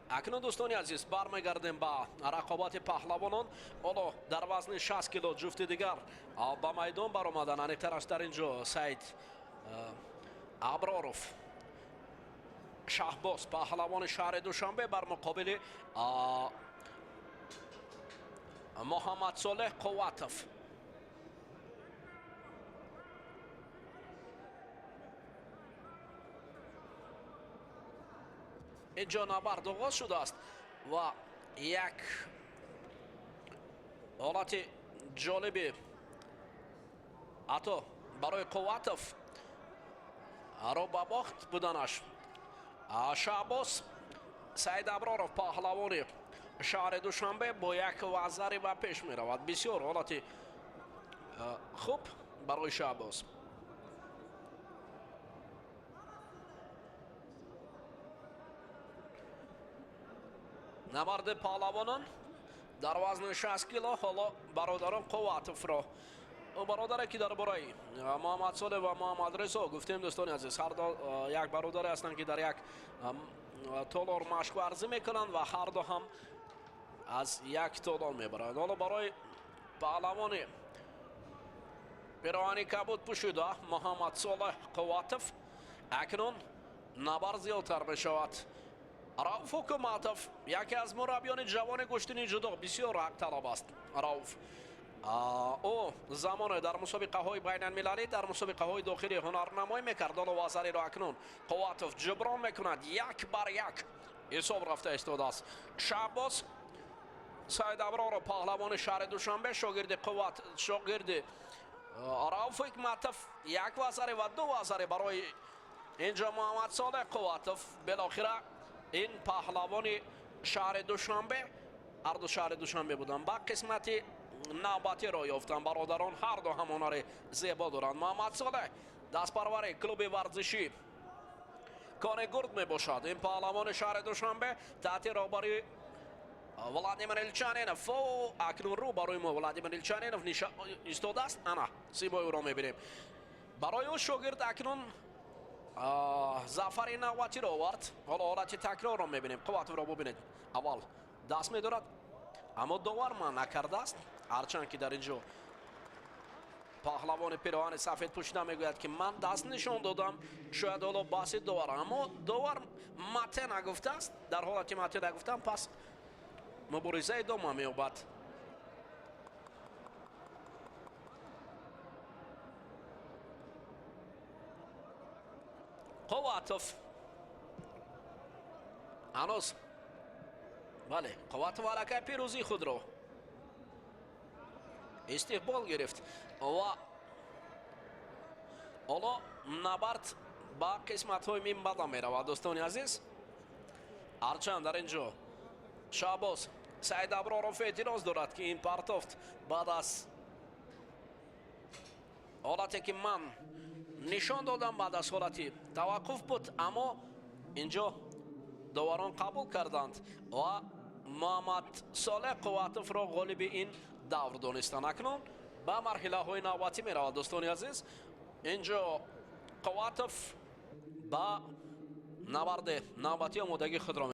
акнун дӯстони азиз бармегардем ба рақобати паҳлавонон. ҳоло дар вазни 60 кило ҷуфти дигар ба майдон баромадан. аниқтараш дар ин ҷо саид аброров шаҳбоз паҳлавони шаҳри душанбе бар муқобили муҳаммад солеҳ қувватов. инҷо набард оғоз шудааст ва як ҳолати ҷолиби ҳатто барои қувватов ро ба бохт буданаш. шаҳбоз саид аброров паҳлавони шаҳри душанбе бо як вазари ба пеш меравад. бисёр ҳолати хуб барои шаҳбоз. набарди паҳлавонон дар вазни 60 кило. ҳоло бародарон қувватовро бародаре ки дар бораи муҳаммад солеҳ ва муҳаммад резо гуфтем дӯстони азиз, ҳарду як бародаре ҳастанд ки дар як толор машқварзӣ мекунанд ва ҳарду ҳам аз як толор мебаранд. ҳоло барои паҳлавони пироҳани кабуд пӯшида муҳаммад солеҳ қувватов акнун набард зиёдтар мешавад. рауф ҳукуматов яке аз мураббиёни ҷавони гӯштини ҷудо, бисёр ҳақталаб аст рауф. ӯ замоне дар мусобиқаҳои байналмилалӣ, дар мусобиқаҳои дохилӣ ҳунарнамоӣ мекард. ҳоло вазариро акнун қувватов ҷиброн мекунад. 1-1 ҳисоб рафта истодааст. шаҳбоз саид аброров паҳлавони шаҳри душанбе шогирди шогирди рауф ҳикматов, як вазаре ва ду вазаре барои инҷо муҳаммад солеҳ қувватов. белохира ин паҳлавони шаҳри душанбе, ҳарду шаҳри душанбе буданд, ба қисмати навбатиро ёфтанд. бародарон ҳарду ҳам ҳунари зебо доранд. муҳаммад солеҳ дастпарвари клуби варзишӣ кони гурд мебошад. ин паҳлавони шаҳри душанбе таҳти роҳбарии владимир илчанинов. акнун рӯ барои мо владимир илчанинов истодааст. ана сибои ӯро мебинем. барои ӯ шогирд акнун зафари навбатиро овард. ҳоло ҳолати такрорро мебинем. қувватовро бубинед, аввал даст медорад, аммо довар ман накардааст. ҳарчанд ки дар ин ҷо паҳлавони пироҳани сафед пӯшида мегӯяд ки ман даст нишон додам, шояд ҳоло баҳси довар, аммо довар матъ нагуфтааст. дар ҳолати матъ нагуфтам, пас мубориза идома меёбад. қувватов ҳанӯз бале қувватов аллакай пирӯзии худро истиқбол гирифт ва ҳоло набард ба қисматҳои минбаъда меравад. дӯстони азиз, ҳарчанд дар ин ҷо шаҳбоз саид аброров эътироз дорад ки ин партофт баъд аз ҳолате ки ман нишон додам, баъд аз ҳолати таваққуф буд, аммо ин ҷо доварон қабул карданд ва муҳаммад солеҳ қувватовро ғолиби ин давр донистанд. акнун ба марҳилаҳои навбатӣ меравад. дӯстони азиз, ин ҷо қувватов ба набарди навбатӣ омодагии худро